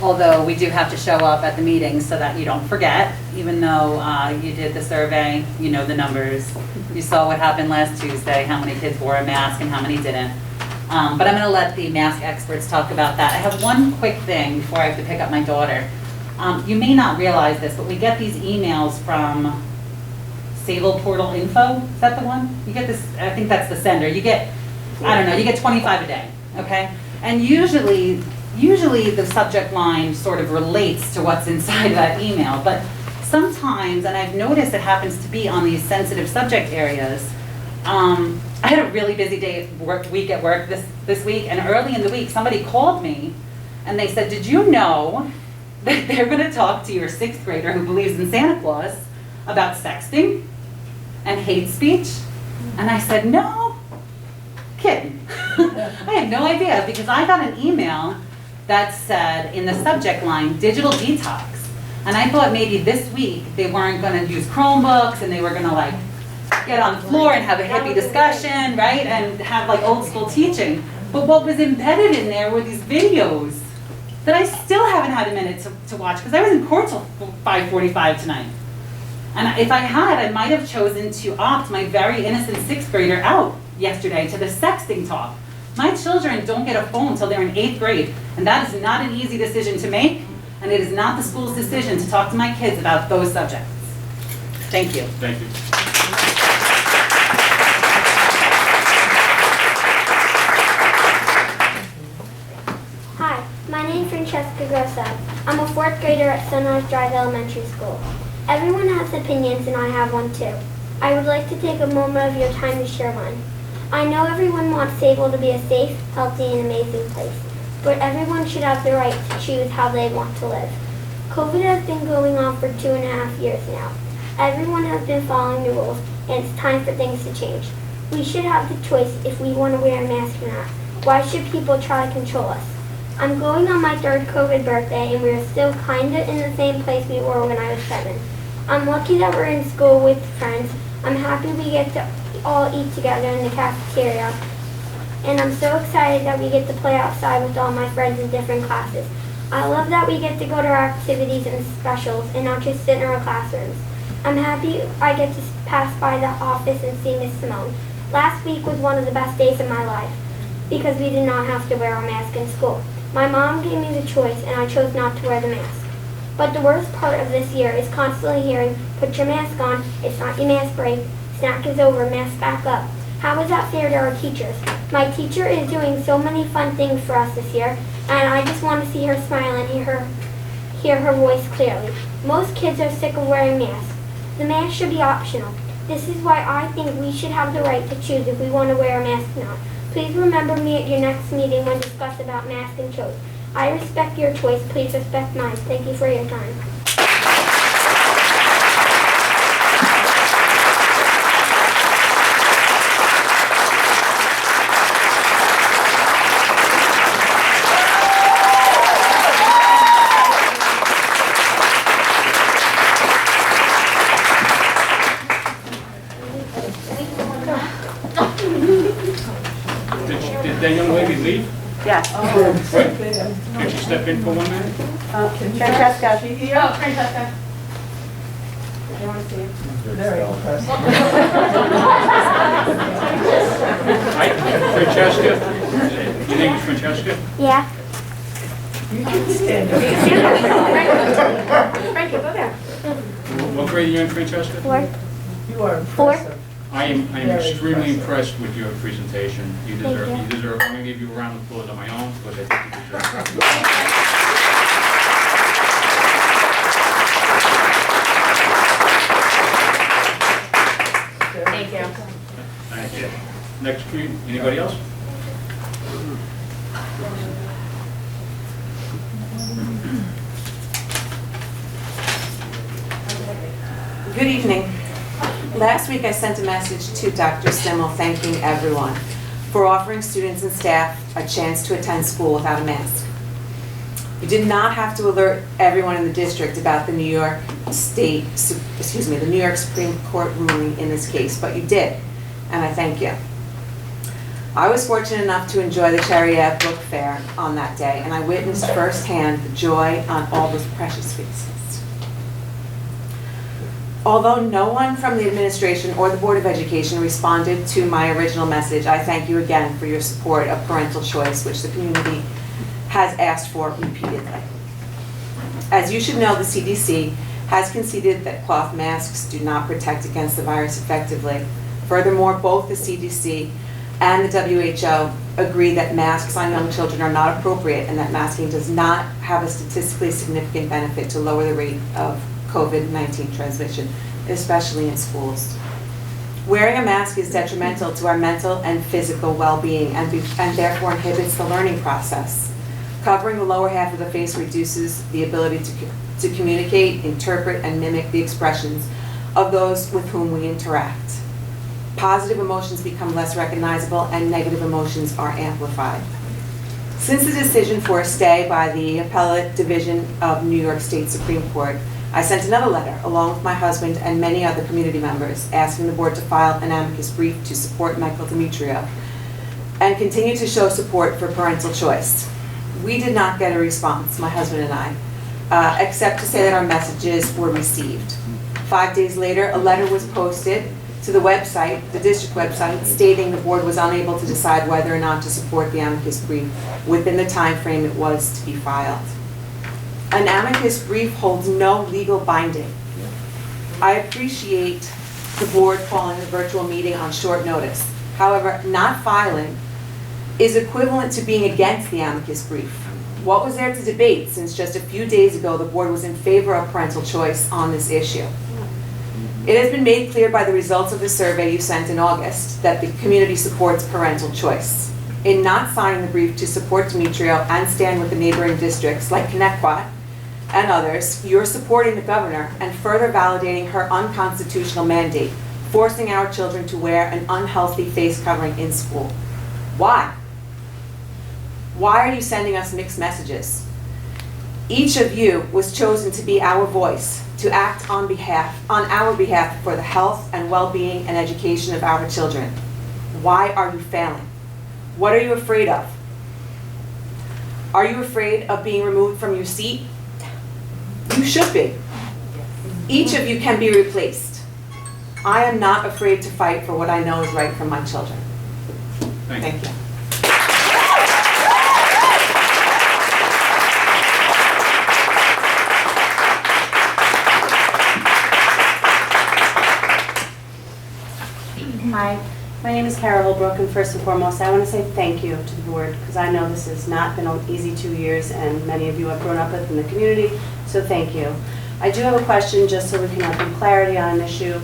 Although we do have to show up at the meetings so that you don't forget, even though you did the survey, you know the numbers. You saw what happened last Tuesday, how many kids wore a mask and how many didn't. But I'm going to let the mask experts talk about that. I have one quick thing before I have to pick up my daughter. You may not realize this, but we get these emails from Sayville Portal Info. Is that the one? You get this, I think that's the sender. You get, I don't know, you get 25 a day, okay? And usually the subject line sort of relates to what's inside that email, but sometimes, and I've noticed it happens to be on these sensitive subject areas, I had a really busy week at work this week, and early in the week, somebody called me, and they said, did you know that they're gonna talk to your 6th grader who believes in Santa Claus about sexting and hate speech? And I said, no, kidding. I had no idea, because I got an email that said in the subject line, digital detox. And I thought maybe this week they weren't gonna use Chromebooks and they were gonna like get on the floor and have a hippie discussion, right? And have like old school teaching. But what was embedded in there were these videos that I still haven't had a minute to watch, because I was in court till 5:45 tonight. And if I had, I might have chosen to opt my very innocent 6th grader out yesterday to the sexting talk. My children don't get a phone until they're in 8th grade, and that is not an easy decision to make, and it is not the school's decision to talk to my kids about those subjects. Thank you. Thank you. Hi, my name is Francesca Grosso. I'm a 4th grader at Sunrise Drive Elementary School. Everyone has opinions and I have one too. I would like to take a moment of your time to share mine. I know everyone wants Sayville to be a safe, healthy, and amazing place, but everyone should have the right to choose how they want to live. COVID has been going on for 2.5 years now. Everyone has been following the rules, and it's time for things to change. We should have the choice if we want to wear a mask or not. Why should people try to control us? I'm going on my 3rd COVID birthday, and we're still kinda in the same place we were when I was 7. I'm lucky that we're in school with friends. I'm happy we get to all eat together in the cafeteria. And I'm so excited that we get to play outside with all my friends in different classes. I love that we get to go to our activities and specials and not just sit in our classrooms. I'm happy I get to pass by the office and see Miss Simone. Last week was one of the best days of my life because we did not have to wear a mask in school. My mom gave me the choice and I chose not to wear the mask. But the worst part of this year is constantly hearing, put your mask on, it's not your mask break, snack is over, mask back up. How is that fair to our teachers? My teacher is doing so many fun things for us this year, and I just want to see her smile and hear her voice clearly. Most kids are sick of wearing masks. The mask should be optional. This is why I think we should have the right to choose if we want to wear a mask or not. Please remember me at your next meeting when discussed about mask and choice. I respect your choice. Please respect mine. Thank you for your time. Did that young lady leave? Yes. Could you step in for 1 minute? Francesca. Oh, Francesca. I want to see you. Very impressive. Hi, Francesca. Your name is Francesca? Yeah. You can stand up. Frankie, go there. What grade are you in, Francesca? 4. You are impressive. I am Very extremely impressive. impressed with your presentation. You Thank deserve, I'm going to give you a round of applause on my own because I think you deserve it. Thank you. Thank you. Next, anybody else? Good evening. Last week I sent a message to Dr. Stimmel thanking everyone for offering students and staff a chance to attend school without a mask. You did not have to alert everyone in the district about the New York Supreme Court ruling in this case, but you did, and I thank you. I was fortunate enough to enjoy the Chariot Book Fair on that day, and I witnessed firsthand the joy on all those precious faces. Although no one from the administration or the Board of Education responded to my original message, I thank you again for your support of parental choice, which the community has asked for repeatedly. As you should know, the CDC has conceded that cloth masks do not protect against the virus effectively. Furthermore, both the CDC and the WHO agree that masks on young children are not appropriate and that masking does not have a statistically significant benefit to lower the rate of COVID-19 transmission, especially in schools. Wearing a mask is detrimental to our mental and physical well-being and therefore inhibits the learning process. Covering the lower half of the face reduces the ability to communicate, interpret, and mimic the expressions of those with whom we interact. Positive emotions become less recognizable and negative emotions are amplified. Since the decision for a stay by the Appellate Division of New York State Supreme Court, I sent another letter, along with my husband and many other community members, asking the board to file an amicus brief to support Michael Demetrio and continue to show support for parental choice. We did not get a response, my husband and I, except to say that our messages were received. 5 days later, a letter was posted to the website, the district website, stating the board was unable to decide whether or not to support the amicus brief within the time frame it was to be filed. An amicus brief holds no legal binding. I appreciate the board calling a virtual meeting on short notice. However, not filing is equivalent to being against the amicus brief. What was there to debate since just a few days ago the board was in favor of parental choice on this issue? It has been made clear by the results of the survey you sent in August that the community supports parental choice. In not signing the brief to support Demetrio and stand with the neighboring districts like Connecticut and others, you're supporting the governor and further validating her unconstitutional mandate, forcing our children to wear an unhealthy face covering in school. Why? Why are you sending us mixed messages? Each of you was chosen to be our voice, to act on our behalf for the health and well-being and education of our children. Why are you failing? What are you afraid of? Are you afraid of being removed from your seat? You should be. Each of you can be replaced. I am not afraid to fight for what I know is right for my children. Thank you. Hi, my name is Kara Holbrook, and first and foremost, I want to say thank you to the board, because I know this has not been an easy 2 years, and many of you have grown up with in the community, so thank you. I do have a question, just so we can have some clarity on an issue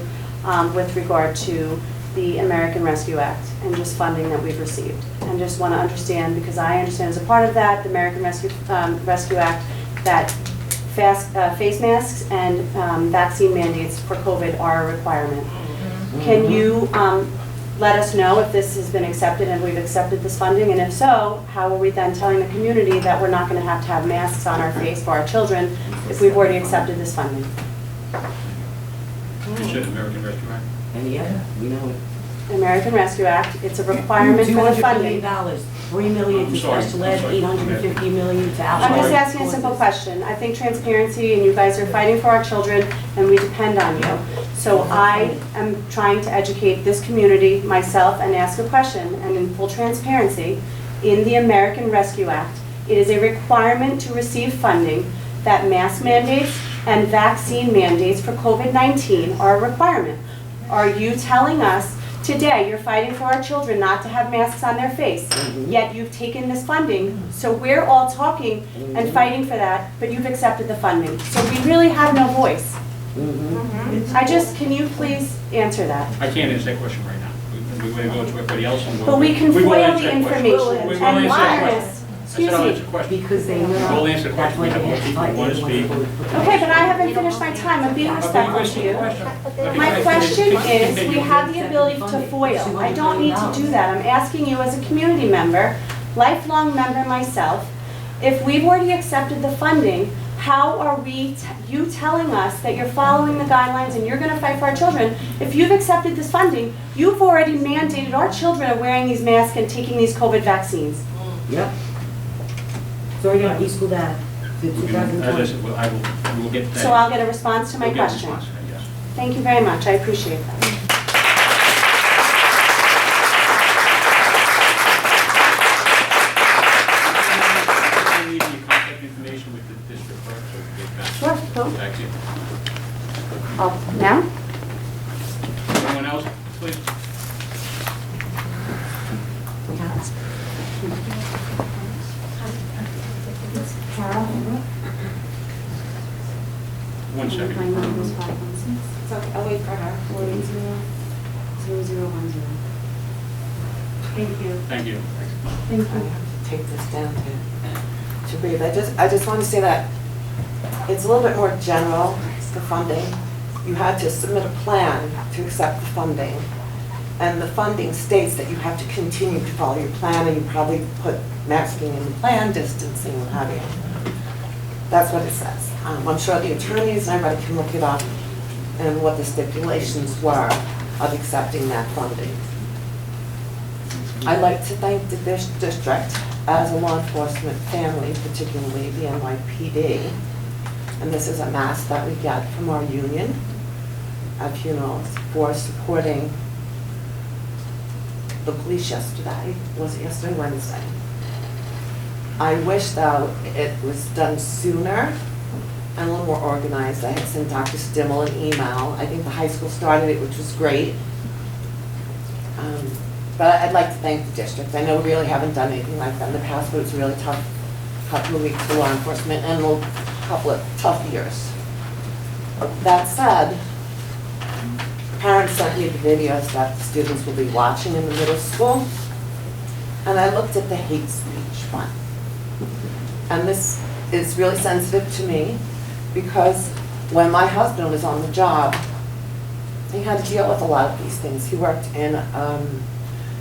with regard to the American Rescue Act and just funding that we've received. And just want to understand, because I understand as a part of that, the American Rescue Act, that face masks and vaccine mandates for COVID are a requirement. Can you let us know if this has been accepted and we've accepted this funding? And if so, how are we then telling the community that we're not going to have masks on our face for our children if we've already accepted this funding? You should, American Rescue Act. And yeah, we know it. American Rescue Act, it's a requirement for the funding. $200 $3 million to special ed, $850 million to I'm just asking a simple question. I think transparency, and you guys are fighting for our children, and we depend on you. So I am trying to educate this community, myself, and ask a question, and in full transparency, in the American Rescue Act, it is a requirement to receive funding that mask mandates and vaccine mandates for COVID-19 are a requirement. Are you telling us today you're fighting for our children not to have masks on their face, yet you've taken this funding, so we're all talking and fighting for that, but you've accepted the funding. So we really have no voice. Can you please answer that? I can't answer that question right now. We're going to go to everybody else. But we can foil the information We will and answer that wireless. question. Excuse I'll me. answer the question. Because they We'll answer the question. We have more people who want to speak. Okay, but I haven't finished my time. I'm being respectful to you. My question is, we have the ability to foil. I don't need to do that. I'm asking you as a community member, lifelong member myself, if we've already accepted the funding, how are you telling us that you're following the guidelines and you're going to fight for our children? If you've accepted this funding, you've already mandated our children are wearing these masks and taking these COVID vaccines. Yep. It's already on e-school data. As I said, we will get that. So I'll get a response to my We'll get a question. response to that, yes. Thank you very much. I appreciate that. I need your contact information with the district clerk, so we can get back. Sure, cool. Back to you. Now? Anyone else, please? One second. My number is 516. It's okay, I'll wait for her. 480-0010. Thank you. Thank you. Thank I you. have to take this down to breathe. I just want to say that it's a little bit more general, the funding. You had to submit a plan to accept the funding. And the funding states that you have to continue to follow your plan, and you probably put masking in the plan, distancing, what have you. That's what it says. I'm sure the attorneys and everybody can look it up and what the stipulations were of accepting that funding. I'd like to thank the district as a law enforcement family, particularly the NYPD. And this is a mask that we get from our union. at funerals for supporting the police yesterday. Was it yesterday, Wednesday? I wish though it was done sooner and a little more organized. I had sent Dr. Stimmel an email. I think the high school started it, which was great. But I'd like to thank the district. I know we really haven't done anything like that in the past, but it's a really tough couple of weeks for law enforcement and a couple of tough years. That said, parents sent me the videos that the students will be watching in the middle school, and I looked at the hate speech one. And this is really sensitive to me because when my husband was on the job, he had to deal with a lot of these things. He worked in a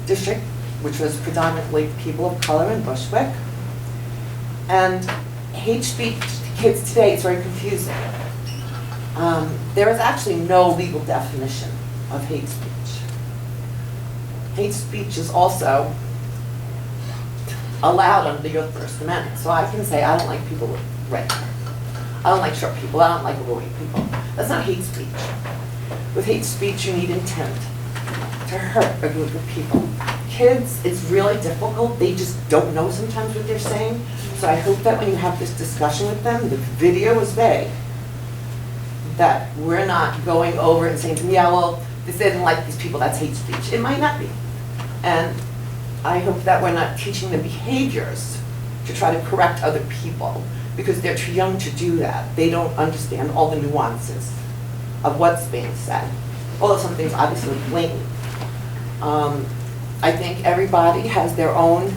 district which was predominantly people of color in Bushwick. And hate speech to kids today is very confusing. There is actually no legal definition of hate speech. Hate speech is also allowed under your First Amendment. So I can say, I don't like people with red hair. I don't like short people. I don't like overweight people. That's not hate speech. With hate speech, you need intent to hurt a group of people. Kids, it's really difficult. They just don't know sometimes what they're saying. So I hope that when you have this discussion with them, the video is vague, that we're not going over and saying to them, yeah, well, this isn't like these people, that's hate speech. It might not be. And I hope that we're not teaching them behaviors to try to correct other people because they're too young to do that. They don't understand all the nuances of what's being said. Although some things obviously blatant. I think everybody has their own,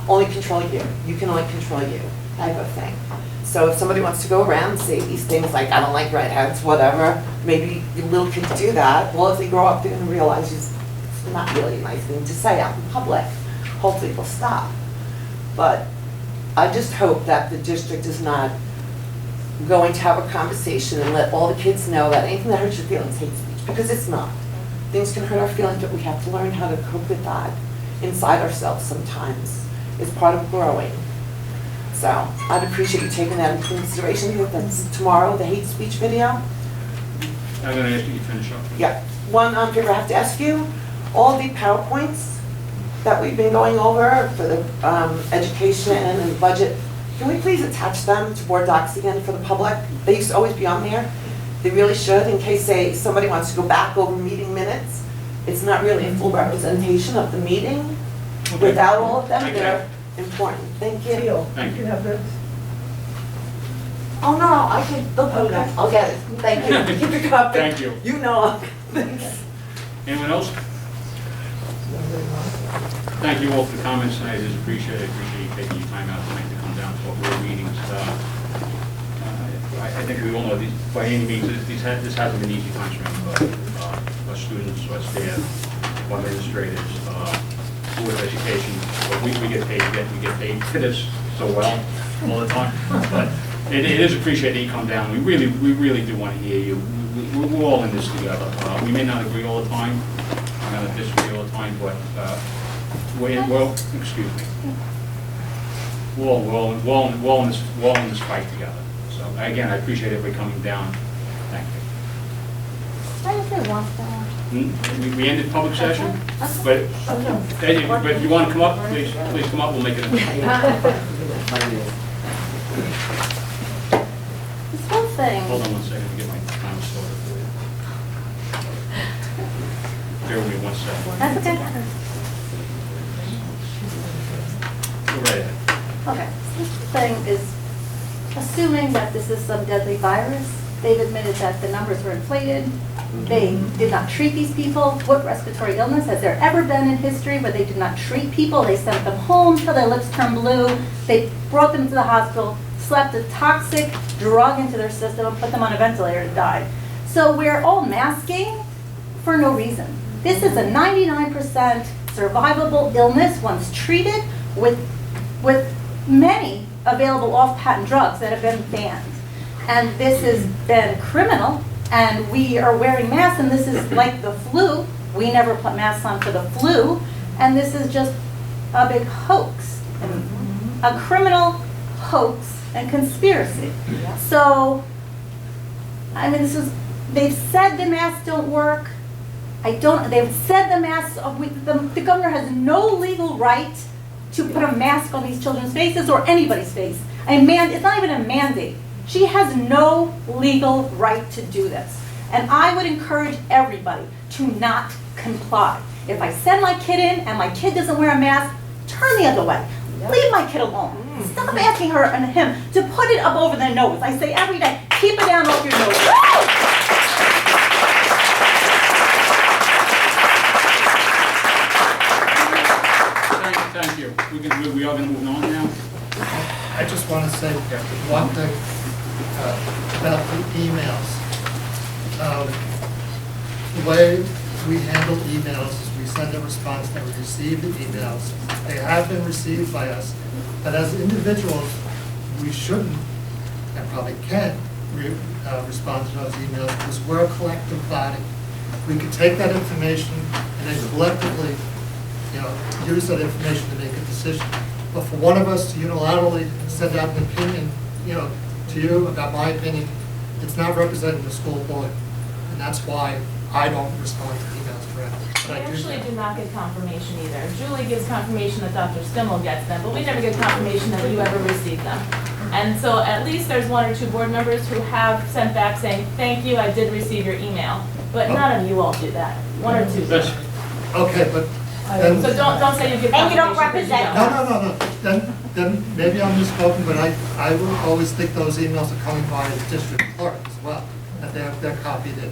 only control you. You can only control you type of thing. So if somebody wants to go around and say these things like, I don't like redheads, whatever, maybe little kids do that. Well, if they grow up, they're going to realize it's not really a nice thing to say out in public. Hopefully they'll stop. But I just hope that the district is not going to have a conversation and let all the kids know that anything that hurts your feelings is hate speech, because it's not. Things can hurt our feelings, but we have to learn how to cope with that inside ourselves sometimes. It's part of growing. So I'd appreciate you taking that into consideration. That's tomorrow, the hate speech video. I'm going to ask you to finish up. Yeah. One favor I have to ask you, all the PowerPoints that we've been going over for the education and the budget, can we please attach them to board docs again for the public? They used to always be on there. They really should, in case, say, somebody wants to go back over meeting minutes. It's not really a full representation of the meeting. Okay. Without all of them, Okay. they're important. Thank you. Teal, Thank you you. have this? Oh, no, I can, Okay. I'll get it. Thank you. Keep your copy. Thank you. You know. Thanks. Anyone else? Thank you all for the comments tonight. It is appreciated. I appreciate you taking your time out tonight to come down to what we're meetings. I think we all know these, by any means, this hasn't been easy times for our students, our staff, our administrators, Board of Education. But we get paid for this so well all the time. But it is appreciated that you come down. We really do want to hear you. We're all in this together. We may not agree all the time. We may not disagree all the time, but excuse me. We're all in this fight together. So again, I appreciate everybody coming down. Thank you. We ended public session, but if you want to come up, please come up. We'll make it. This whole thing. Hold on 1 second to get my time started for you. Bear with me 1 second. That's okay. Go right ahead. Okay, so this thing is assuming that this is some deadly virus. They've admitted that the numbers were inflated. They did not treat these people. What respiratory illness has there ever been in history where they did not treat people? They sent them home till their lips turned blue. They brought them to the hospital, slapped a toxic drug into their system, and put them on a ventilator to die. So we're all masking for no reason. This is a 99% survivable illness once treated with many available off-patent drugs that have been banned. And this has been criminal, and we are wearing masks, and this is like the flu. We never put masks on for the flu, and this is just a big hoax, a criminal hoax and conspiracy. So, I mean, this is They've said the masks don't work. They've said the masks, the governor has no legal right to put a mask on these children's faces or anybody's face. It's not even a mandate. She has no legal right to do this. And I would encourage everybody to not comply. If I send my kid in and my kid doesn't wear a mask, turn the other way. Leave my kid alone. Stop asking her and him to put it up over their nose. I say every day, keep it down off your nose. Thank you. We are going to move on now. I just want to say one thing about the emails. The way we handle emails is we send a response that we receive the emails. They have been received by us, but as individuals, we shouldn't and probably can't respond to those emails because we're a collective body. We could take that information and then collectively, use that information to make a decision. But for one of us to unilaterally send out an opinion, to you about my opinion, it's not representing the school board. And that's why I don't respond to emails directly. But We I actually that. do not get confirmation either. Julie gives confirmation that Dr. Stimmel gets them, but we never get confirmation that you ever received them. And so at least there's 1 or 2 board members who have sent back saying, thank you, I did receive your email. But none of you all do that. 1 or 2 do. Okay, but then. So don't say you give And you don't confirmation 'cause you represent don't. No. Then maybe I'm misspoken, but I will always think those emails are coming by the district clerk as well, that they're copied in.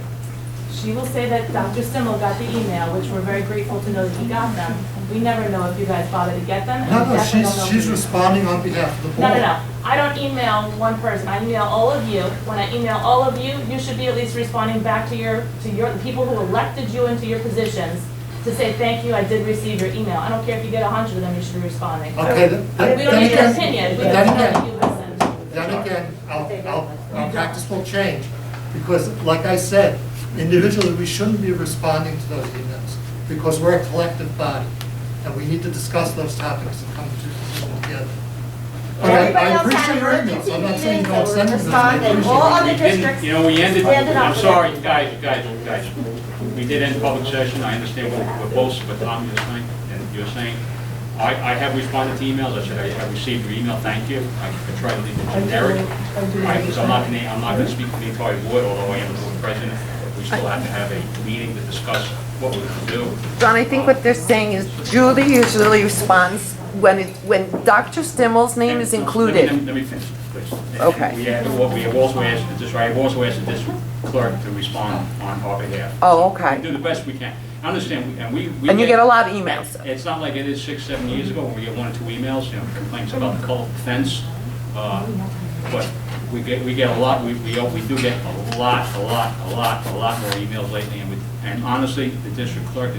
She will say that Dr. Stimmel got the email, which we're very grateful to know that he got them. We never know if you guys bothered to get them. and we No, definitely don't know she's if you- responding on behalf of the board. No. I don't email one person. I email all of you. When I email all of you, you should be at least responding back to the people who elected you into your positions to say, thank you, I did receive your email. I don't care if you get 100 of them, you should be responding. Okay, We don't need your opinion, we then just know again- that you listened. Then again, our practice will change, because like I said, individually, we shouldn't be responding to those emails, because we're a collective body, and we need to discuss those topics and come to a decision together. But Everybody I else appreciate had your emergency emails, I'm not saying meetings, don't they send them. responded. I appreciate All it. other We didn't- districts we ended, ended up I'm with sorry, everything. guys. We did end public session. I understand what both, what Tom is saying, and you're saying. I have responded to emails. I said, I have received your email, thank you. I try to leave it generic. Because I'm not going to speak for the entire board, although I am the board president. We still have to have a meeting to discuss what we're going to do. John, I think what they're saying is Julie usually responds when Dr. Stimmel's name is included. Let me finish, please. Okay. We have also asked the district clerk to respond on our behalf. Oh, okay. We do the best we can. I understand, and we. And you get a lot of emails. It's not like it is 6, 7 years ago where we get 1 or 2 emails, complaints about the color of the fence. But we get a lot, we do get a lot more emails lately. And honestly, the district clerk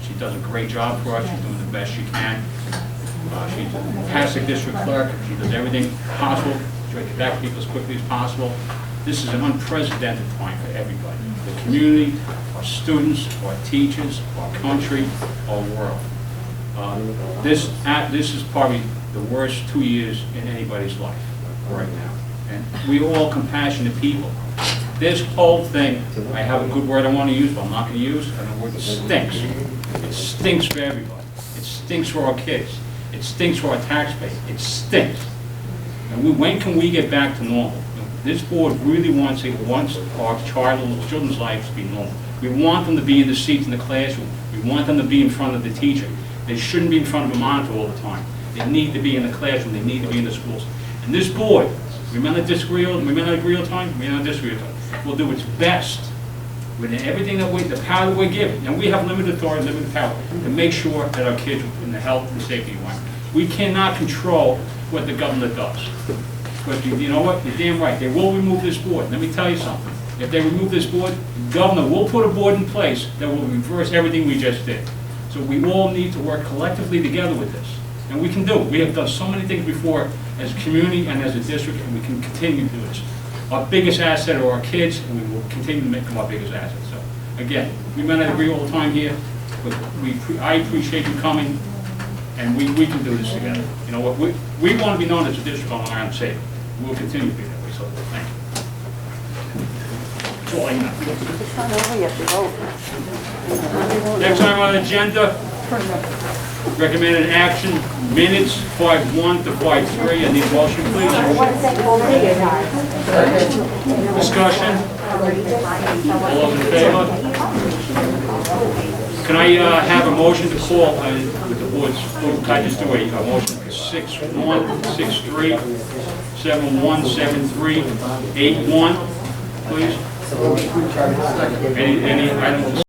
she does a great job for us. She's doing the best she can. She's a fantastic district clerk. She does everything possible to try to get back to people as quickly as possible. This is an unprecedented time for everybody. The community, our students, our teachers, our country, our world. This is probably the worst 2 years in anybody's life right now. And we're all compassionate people. This whole thing, I have a good word I want to use, but I'm not going to use, and the word stinks. It stinks for everybody. It stinks for our kids. It stinks for our taxpayers. It stinks. And when can we get back to normal? This board really wants our children's lives to be normal. We want them to be in the seats in the classroom. We want them to be in front of the teacher. They shouldn't be in front of a monitor all the time. They need to be in the classroom. They need to be in the schools. And this board, we may not agree all the time, we may not disagree all the time, will do its best with everything the power that we're given. And we have limited authority, limited power to make sure that our kids are in the health and safety environment. We cannot control what the government does. But you know what? You're damn right. They will remove this board. Let me tell you something. If they remove this board, the governor will put a board in place that will reverse everything we just did. So we all need to work collectively together with this. And we can do it. We have done so many things before as a community and as a district, and we can continue to do this. Our biggest asset are our kids, and we will continue to make them our biggest asset. So, again, we may not agree all the time here, but I appreciate you coming, and we can do this together. You know what? We want to be known as a district on Long Island Safe. We'll continue to be that way, so thank you. all I know. It's not over yet, the vote. Next item on the agenda, recommended action, minutes, 5-1 to 5-3. I need a motion, please. Discussion? All those in favor? Can I have a motion to call with the board's, can I just do a motion for 6-1, 6-3, 7-1, 7-3, 8-1, please? Any items